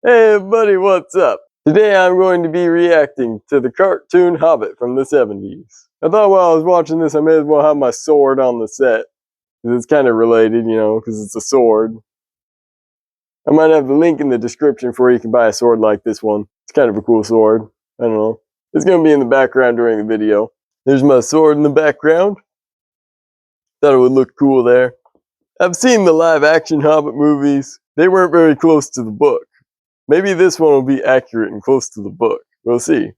Hey everybody, what's up? Today I'm going to be reacting to the cartoon Hobbit from the 70s. I thought while I was watching this I may as well have my sword on the set, because it's kind of related, because it's a sword. I might have the link in the description for where you can buy a sword like this one. It's kind of a cool sword. I don't know. It's going to be in the background during the video. There's my sword in the background. Thought it would look cool there. I've seen the live action Hobbit movies. They weren't very close to the book. Maybe this one will be accurate and close to the book. We'll see.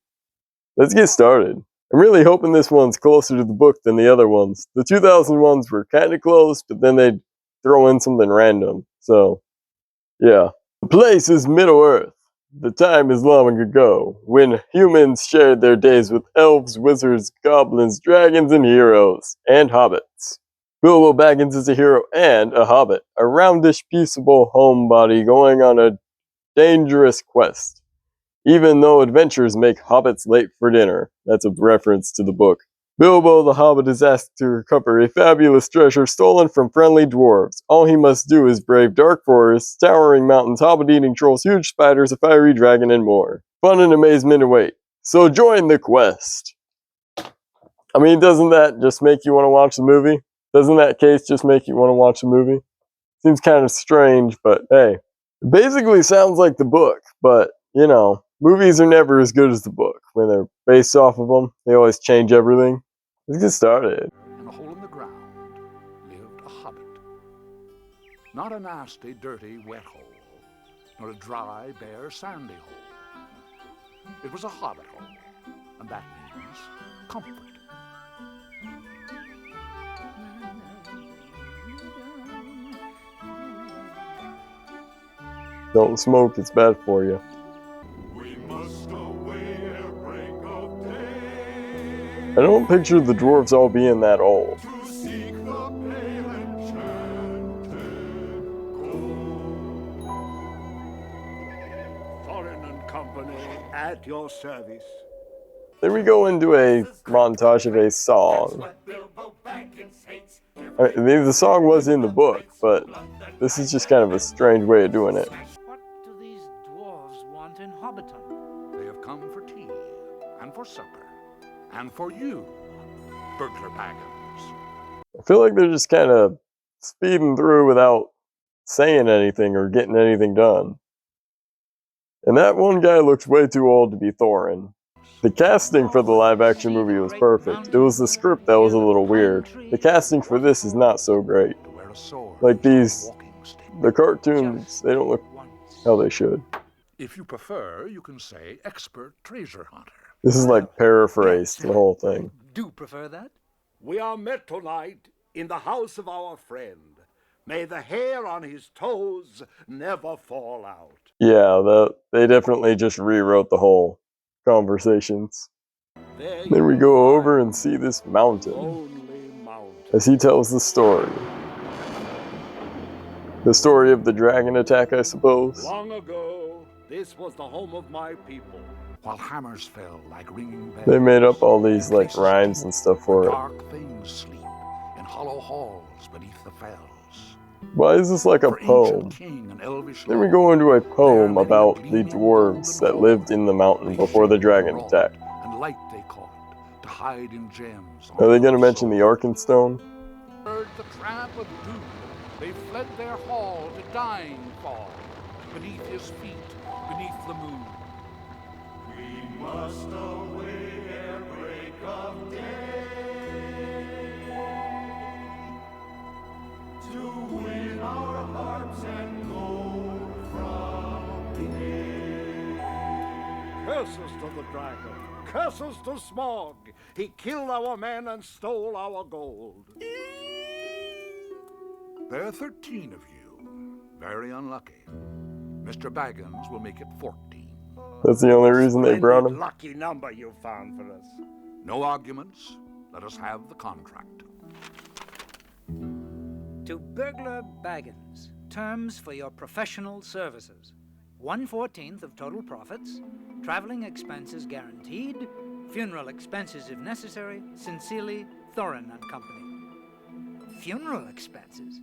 Let's get started. I'm really hoping this one's closer to the book than the other ones. The 2000 ones were kind of close, but then they'd throw in something random. So, yeah. The place is Middle-earth. The time is long ago, when humans shared their days with elves, wizards, goblins, dragons, and heroes, and hobbits. Bilbo Baggins is a hero and a hobbit, a roundish, peaceable homebody going on a dangerous quest. Even though adventures make hobbits late for dinner. That's a reference to the book. Bilbo the Hobbit is asked to recover a fabulous treasure stolen from friendly dwarves. All he must do is brave dark forests, towering mountains, hobbit-eating trolls, huge spiders, a fiery dragon, and more. Fun and amazement await. So join the quest. I mean, doesn't that just make you want to watch the movie? Doesn't that case just make you want to watch the movie? Seems kind of strange, but hey. It basically sounds like the book, but, movies are never as good as the book. When they're based off of them, they always change everything. Let's get started. In a hole in the ground lived a hobbit. Not a nasty, dirty, wet hole, nor a dry, bare, sandy hole. It was a hobbit hole, and that means comfort. Don't smoke, it's bad for you. I don't picture the dwarves all being that old. Thorin and Company at your service. Then we go into a montage of a song. I mean, the song was in the book, but this is just kind of a strange way of doing it. What do these dwarves want in Hobbiton? They have come for tea, and for supper, and for you, Burglar Baggins. I feel like they're just kind of speeding through without saying anything or getting anything done. And that one guy looks way too old to be Thorin. The casting for the live-action movie was perfect. It was the script that was a little weird. The casting for this is not so great. Like the cartoons, they don't look how they should. If you prefer, you can say expert treasure hunter. This is like paraphrased, the whole thing. Do prefer that? We are met tonight in the house of our friend. May the hair on his toes never fall out. Yeah, they definitely just rewrote the whole conversations. Then we go over and see this mountain as he tells the story. The story of the dragon attack, I suppose. Long ago, this was the home of my people. While hammers fell like ringing bells. They made up all these like rhymes and stuff for it. Dark things sleep in hollow halls beneath the fells. Why is this like a poem? Then we go into a poem about the dwarves that lived in the mountain before the dragon attack. And light they caught to hide in gems. Are they going to mention the Arkenstone? Heard the tramp of doom. They fled their hall to dying fall. Beneath his feet, beneath the moon. We must away ere break of day to win our hearts and gold from here. Curses to the dragon, curses to Smog. He killed our men and stole our gold. There are 13 of you. Very unlucky. Mr. Baggins will make it 14. That's the only reason they brought him? Lucky number you found for us. No arguments. Let us have the contract. To Burglar Baggins, terms for your professional services. 1/14 of total profits, traveling expenses guaranteed, funeral expenses if necessary, sincerely, Thorin and Company. Funeral expenses?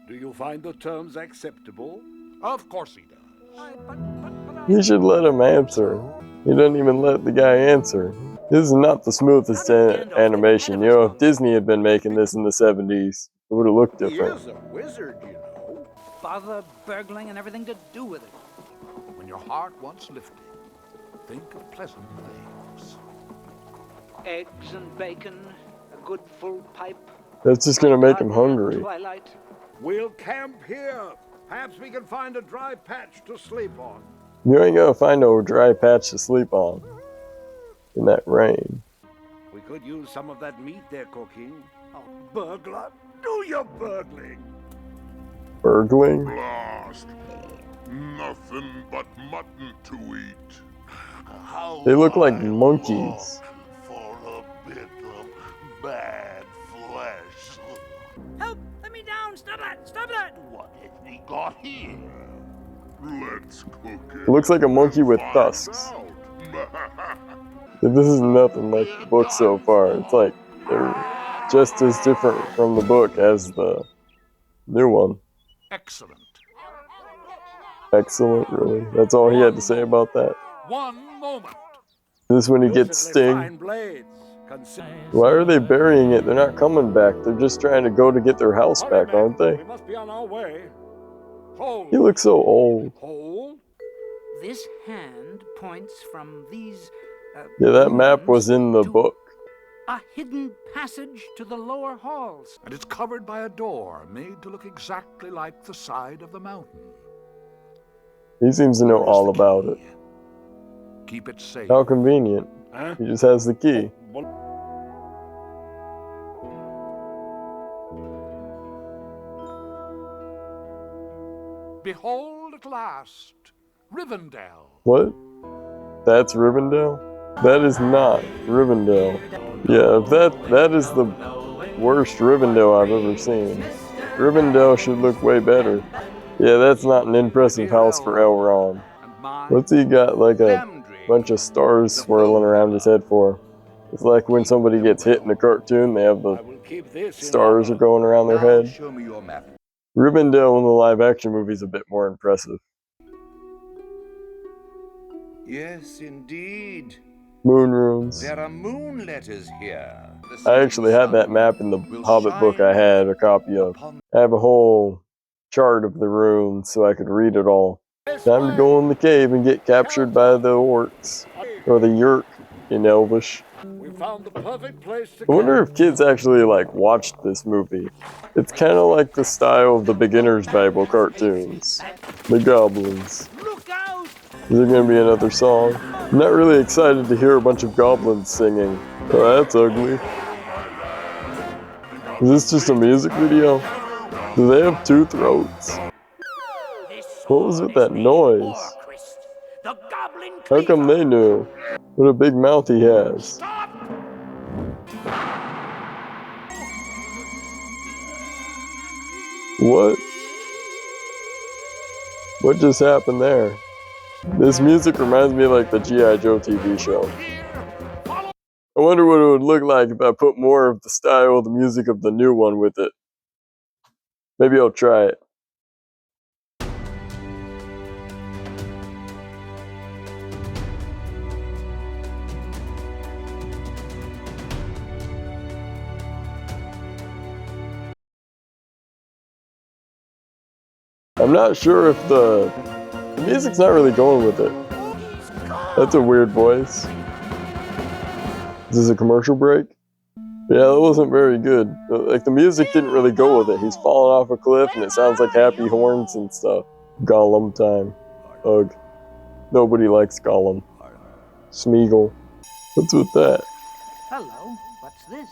Do you find the terms acceptable? Of course he does. But He should let him answer. He doesn't even let the guy answer. This is not the smoothest animation. You know, if Disney had been making this in the 70s, it would have looked He different. is a wizard, you know. Bother burgling and everything to do with it. When your heart wants lifting, think of pleasant things. Eggs and bacon, a good full pipe. That's just gonna make him hungry. Twilight. We'll camp here. Perhaps we can find a dry patch to sleep on. You ain't gonna find no dry patch to sleep on in that rain. We could use some of that meat they're cooking. Oh, burglar, do your burgling. Burgling? Blast! Nothing but mutton to eat. How They look like I monkeys. long for a bit of bad flesh. Help! Let me down! Stop that! Stop that! What have we got here? Let's cook it. It looks like a monkey with Find tusks. out. This is nothing like the book so far. It's like they're just as different from the book as the new one. Excellent. Excellent, really. That's all he had to say about that. One moment. This is when he gets Beautifully Sting. fine blades. Why are they burying it? They're not coming back. They're just trying to go to get their house Hurry, back, men. aren't they? We must be on our way. Hold. He looks so old. Hold. This hand points from these. Yeah, that map was in the to book. A hidden passage to the lower halls. And it's covered by a door made to look exactly like the side of the mountain. He seems to know Where's all the about it. key? Keep it safe. How convenient. Huh? He just has the key. Behold at last, Rivendell. What? That's Rivendell? That is not Rivendell. Yeah, if that is the worst Rivendell I've ever seen. Rivendell should look way better. Yeah, that's not an impressive house for Elrond. And mine, What's he got like a bunch of stars swirling around his head for? It's like when somebody gets hit in a cartoon, they have I the will keep this in stars are honor. going around their head. Show me your map. Rivendell in the live action movie is a bit more impressive. Yes, indeed. Moon runes. There are moon letters here. I actually had that map in the Hobbit book I had a copy of. I have a whole chart of the runes so I could read it all. Time to go in the cave and get captured by the orcs. Or the Yerk in Elvish. We found the perfect place to I wonder camp. if kids actually like watched this movie. It's kind of like the style of the Beginner's Bible cartoons. The goblins. Look out! Is there gonna be another song? I'm not really excited to hear a bunch of goblins singing. Oh, that's ugly. Is this just a music video? Do they have two throats? What was with that noise? How come they knew? What a big mouth he has. What? What just happened there? This music reminds me of like the G.I. Joe TV show. I wonder what it would look like if I put more of the style of the music of the new one with it. Maybe I'll try it. I'm not sure if the music's not really going with it. That's a weird voice. Is this a commercial break? Yeah, that wasn't very good. Like, the music didn't really go with it. He's falling off a cliff and it sounds like happy horns and stuff. Gollum time. Ugh. Nobody likes Gollum. Smeagol. What's with that? Hello, what's this?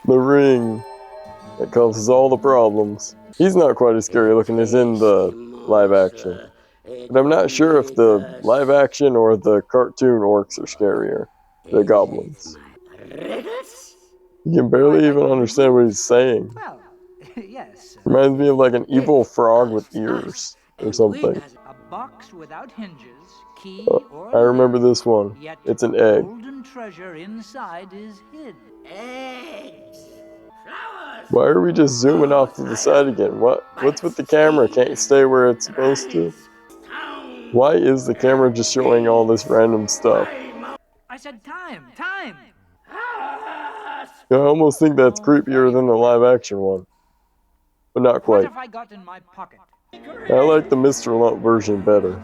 The ring. That causes all the problems. He's not quite as scary looking as in the live action. But I'm not sure if the live action or the cartoon orcs are scarier. The goblins. You can barely even understand what he's saying. Well, yes. Reminds me of like an evil frog with ears or something. A box without hinges, key or I remember this one. yet It's an egg. golden treasure inside is hid. Why are we just zooming off to the side again? What's with the camera? Can't you stay where it's supposed to? Why is the camera just showing all this random stuff? I said time, time. I almost think that's creepier than the live action one. But not What quite. have I got in my pocket? I like the Mr. Lump version better.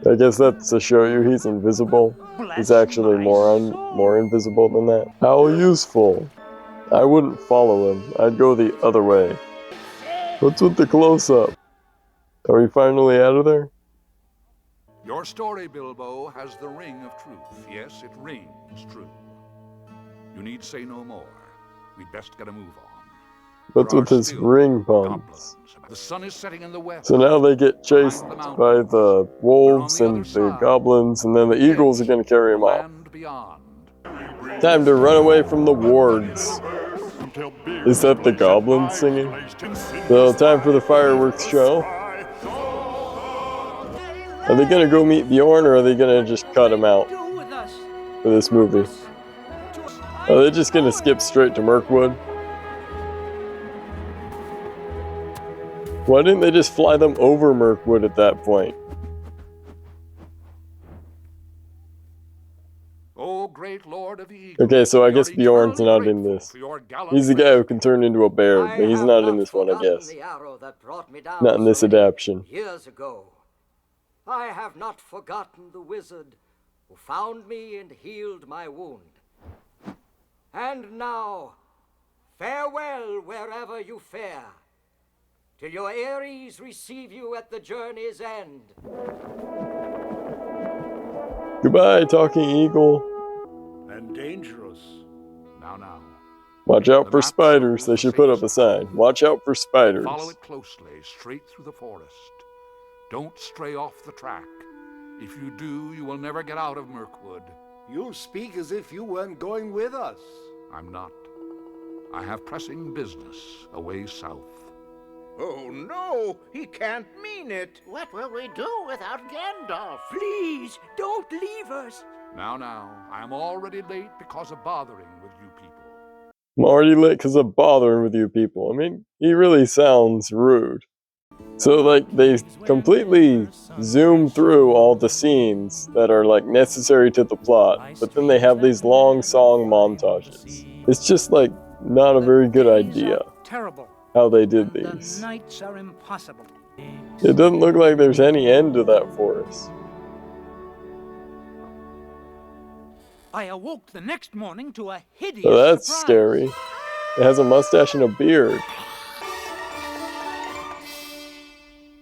I guess that's to show you he's invisible. He's actually more invisible than that. How useful. I wouldn't follow him. I'd go the other way. What's with the close-up? Are we finally out of there? Your story, Bilbo, has the ring of truth. Yes, it rings true. You need say no more. We'd best get a move on. What's There with are his still ring puns? goblins. The sun is setting in the west. So now they get chased by the wolves and the goblins, and then the eagles are going to carry him off. Land beyond. Time to run away from the wards. Is that the goblins singing? So time for the fireworks show. Are they going to go meet Bjorn, or are they going to just cut him out Do with us. for this movie? Are they just going to skip straight to Mirkwood? Why didn't they just fly them over Mirkwood at that point? Oh, great Lord of the Eagles. Okay, so I we guess are Bjorn's eternally not in grateful this. for your gallant He's the guy who can turn into a bear, but he's not in this one, I guess. The arrow that brought me down Not in this so many adaptation. years ago. I have not forgotten the wizard who found me and healed my wound. And now, farewell wherever you fare, till your Ares receive you at the journey's end. Goodbye, talking eagle. And dangerous. Now. Watch out The for map spiders. shows They the should put up a safest sign. route. Watch out for spiders. Follow it closely, straight through the forest. Don't stray off the track. If you do, you will never get out of Mirkwood. You speak as if you weren't going with us. I'm not. I have pressing business away south. Oh no, he can't mean it. What will we do without Gandalf? Please, don't leave us. Now, I am already late because of bothering with you people. I'm already late because of bothering with you people. I mean, he really sounds rude. So, like, they completely zoom through all the scenes that are, like, necessary to the plot, but then they have these long song montages. It's just, like, not a very good idea Terrible. how they did The these. nights are impossible. It doesn't look like there's any end to that forest. I awoke the next morning to a hideous So that's surprise. scary. It has a mustache and a beard.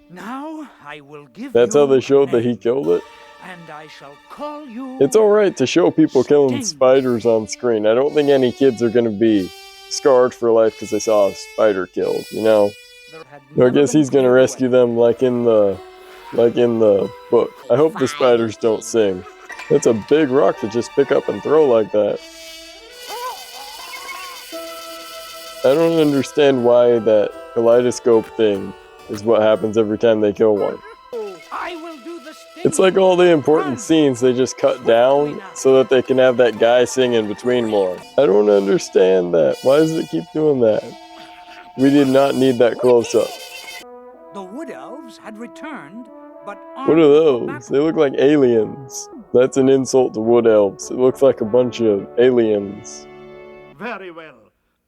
Now I will give That's you how they a showed that he name, killed it. and I shall call you. It's alright to show people killing Sting. spiders on screen. I don't think any kids are gonna be scarred for life because they saw a spider killed, you know? There had I never guess been he's gonna cleared rescue away. them like in the book. I hope the spiders don't sing. That's a big rock to just pick up and throw like that. I don't understand why that kaleidoscope thing is what happens every time they kill one. I will do the sting. It's like all the important scenes they just cut down so that they can have that guy sing in between more. I don't understand that. Why does it keep doing that? We did not need that close-up. The wood elves had returned, but What are those? They look like aliens. That's an insult to wood elves. It looks like a bunch of aliens. Very well.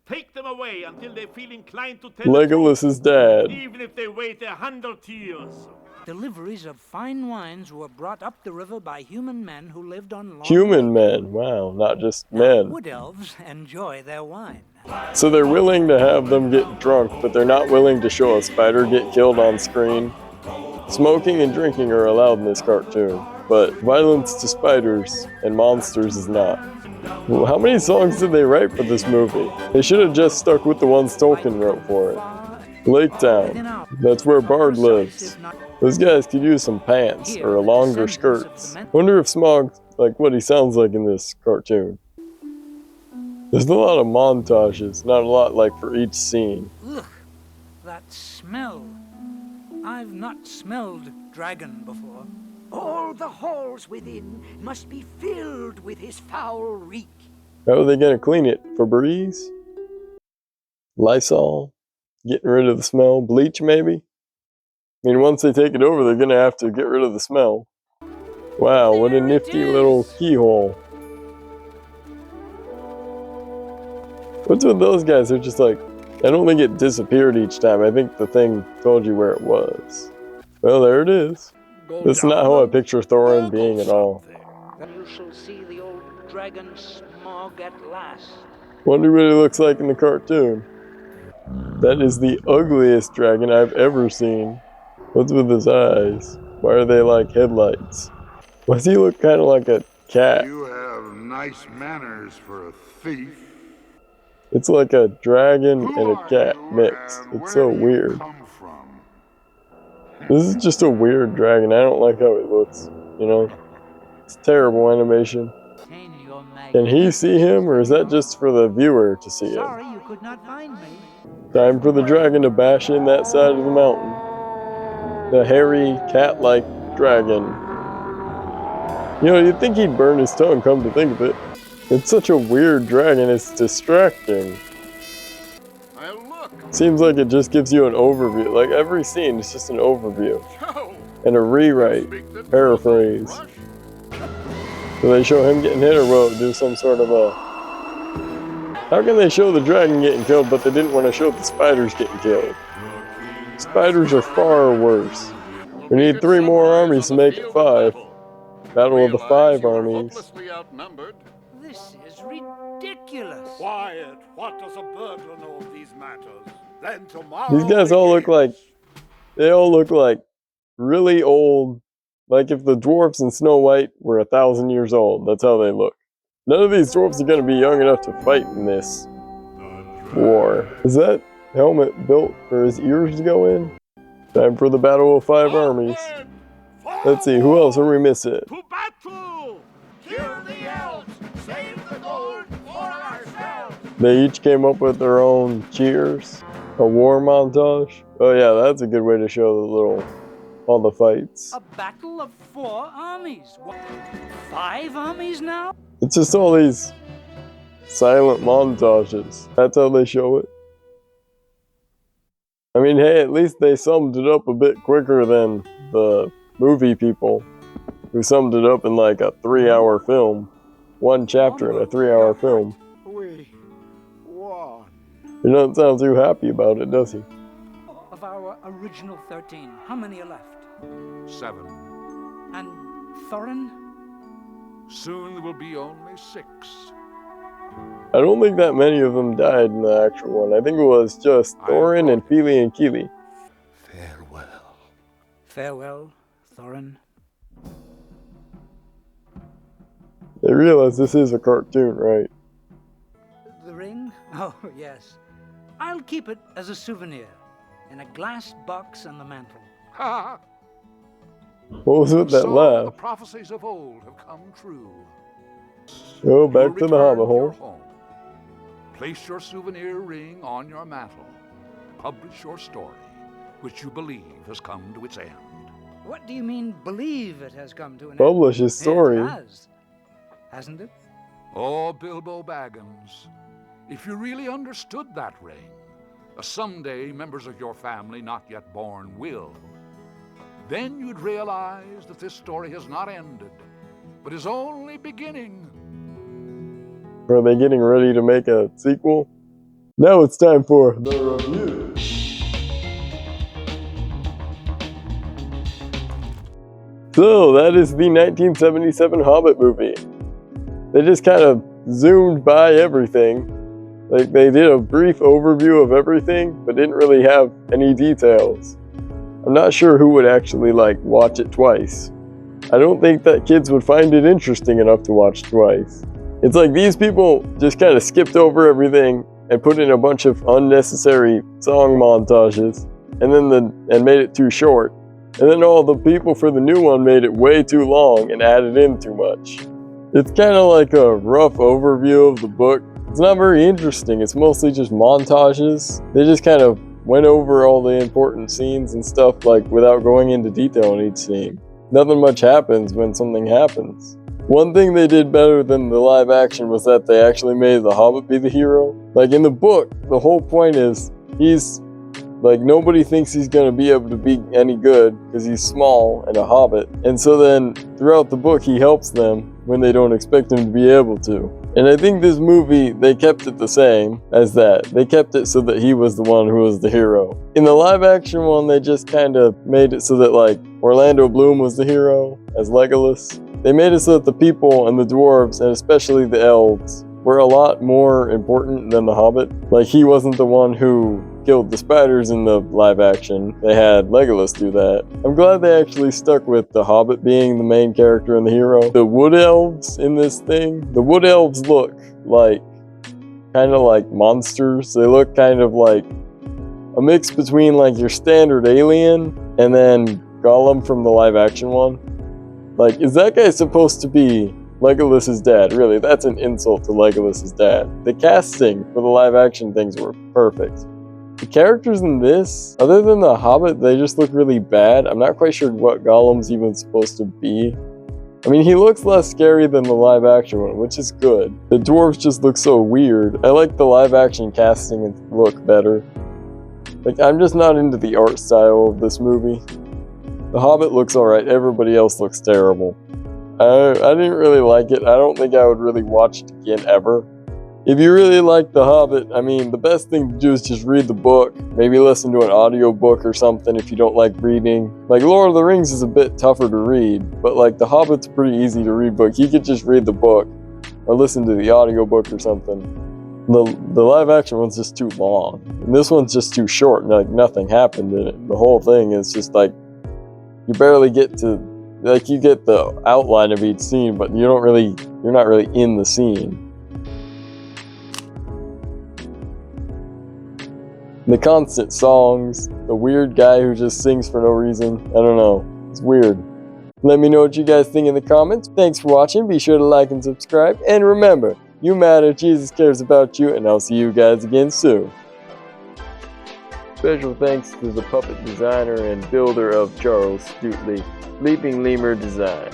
Take them away until they feel inclined to tell the Legolas's dad. truth, even if they wait 100 years. Deliveries of fine wines were brought up the river by human men who lived on long Human men. Wow, not just men. Wood elves enjoy their wine. So they're willing to have them get drunk, but they're not willing to show a spider get killed on screen. Smoking and drinking are allowed in this cartoon, but violence to spiders and monsters is not. Well, how many songs did they write for this movie? They should have just stuck with the ones Tolkien wrote for it. Lake Town. That's where Bard lives. Those guys could use some pants or a longer skirts. Wonder if Smaug's like what he sounds like in this cartoon. There's a lot of montages, not a lot like for each scene. Ugh, that smell. I've not smelled dragon before. All the halls within must be filled with his foul reek. How are they gonna clean it? Febreze? Lysol? Getting rid of the smell? Bleach maybe? I mean, once they take it over, they're gonna have to get rid of the smell. Wow, what a nifty little keyhole. What's with those guys? They're just like, I don't think it disappeared each time. I think the thing told you where it was. Well, there it is. That's not how I picture Thorin being at all. You shall see the old dragon Smog at last. Wonder what he looks like in the cartoon. That is the ugliest dragon I've ever seen. What's with his eyes? Why are they like headlights? Why does he look kind of like a cat? You have nice manners for a thief. It's like a dragon and a cat mixed. It's so weird. This is just a weird dragon. I don't like how it looks, you know? It's terrible animation. Can he see him, or is that just for the viewer to see him? Sorry you could not find me. Time for the dragon to bash in that side of the mountain. The hairy, cat-like dragon. You know, you'd think he'd burn his tongue, come to think of it. It's such a weird dragon, it's distracting. Seems like it just gives you an overview. Like every scene is just an overview. And a rewrite, paraphrase. Do they show him getting hit, or will it do some sort of a... How can they show the dragon getting killed, but they didn't want to show the spiders getting killed? Spiders are far worse. We need 3 more armies to make it 5. Battle of the 5 armies. This is ridiculous. Quiet. What does a burglar know of these matters? Then tomorrow. These guys all look like... They all look like really old. Like if the dwarfs in Snow White were 1,000 years old. That's how they look. None of these dwarfs are going to be young enough to fight in this war. Is that helmet built for his ears to go in? Time for the Battle of 5 armies. Let's see, who else are we missing? To battle! Kill the elves! Save the gold for ourselves! They each came up with their own cheers. A war montage. Oh yeah, that's a good way to show all the fights. A battle of 4 armies. What? 5 armies now? It's just all these silent montages. That's how they show it. I mean, hey, at least they summed it up a bit quicker than the movie people who summed it up in like a 3-hour film. 1 chapter in a 3-hour film. We won. He doesn't sound too happy about it, does he? Of our original 13, how many are left? 7. And Thorin? Soon there will be only 6. I don't think that many of them died in the actual one. I think it was just Thorin and Fili and Kili. Farewell. Farewell, Thorin. They realize this is a cartoon, right? The ring? Oh, yes. I'll keep it as a souvenir in a glass box on the mantel. Ha! What was with that So laugh? the prophecies of old have come true. Go back to the Return hobbit your hole. home. Place your souvenir ring on your mantle. Publish your story, which you believe has come to its end. What do you mean, believe it has come to an end? Publish his story. It has, hasn't it? Oh, Bilbo Baggins, if you really understood that ring, as someday members of your family not yet born will, then you'd realize that this story has not ended, but is only beginning. Are they getting ready to make a sequel? Now it's time for the review. So that is the 1977 Hobbit movie. They just kind of zoomed by everything. Like they did a brief overview of everything, but didn't really have any details. I'm not sure who would actually watch it twice. I don't think that kids would find it interesting enough to watch twice. It's like these people just kind of skipped over everything and put in a bunch of unnecessary song montages and made it too short. And then all the people for the new one made it way too long and added in too much. It's kind of like a rough overview of the book. It's not very interesting. It's mostly just montages. They just kind of went over all the important scenes and stuff without going into detail in each scene. Nothing much happens when something happens. One thing they did better than the live action was that they actually made the Hobbit be the hero. Like in the book, the whole point is he's Like, nobody thinks he's gonna be able to be any good because he's small and a hobbit. And so then, throughout the book, he helps them when they don't expect him to be able to. And I think this movie, they kept it the same as that. They kept it so that he was the one who was the hero. In the live action one, they just kind of made it so that, like, Orlando Bloom was the hero as Legolas. They made it so that the people and the dwarves, and especially the elves, were a lot more important than the Hobbit. Like, he wasn't the one who killed the spiders in the live action. They had Legolas do that. I'm glad they actually stuck with the Hobbit being the main character and the hero. The wood elves in this thing, the wood elves look like, kind of like monsters. They look kind of like a mix between like your standard alien and then Gollum from the live action one. Like, is that guy supposed to be Legolas's dad? Really, that's an insult to Legolas's dad. The casting for the live action things were perfect. The characters in this, other than the Hobbit, they just look really bad. I'm not quite sure what Gollum's even supposed to be. I mean, he looks less scary than the live action one, which is good. The dwarves just look so weird. I like the live action casting and look better. Like, I'm just not into the art style of this movie. The Hobbit looks alright, everybody else looks terrible. I didn't really like it. I don't think I would really watch it again ever. If you really like The Hobbit, I mean, the best thing to do is just read the book. Maybe listen to an audiobook or something if you don't like reading. Like, Lord of the Rings is a bit tougher to read, but like, The Hobbit's a pretty easy to read book. You could just read the book or listen to the audiobook or something. The live action one's just too long. And this one's just too short, and like, nothing happened in it. The whole thing is just like, you barely get to, like, you get the outline of each scene, but you're not really in the scene. The constant songs, the weird guy who just sings for no reason. I don't know. It's weird. Let me know what you guys think in the comments. Thanks for watching. Be sure to like and subscribe. And remember, you matter. Jesus cares about you. And I'll see you guys again soon. Special thanks to the puppet designer and builder of Charles Stutley, Leaping Lemur Design.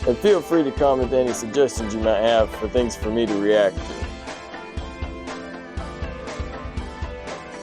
And feel free to comment any suggestions you might have for things for me to react to.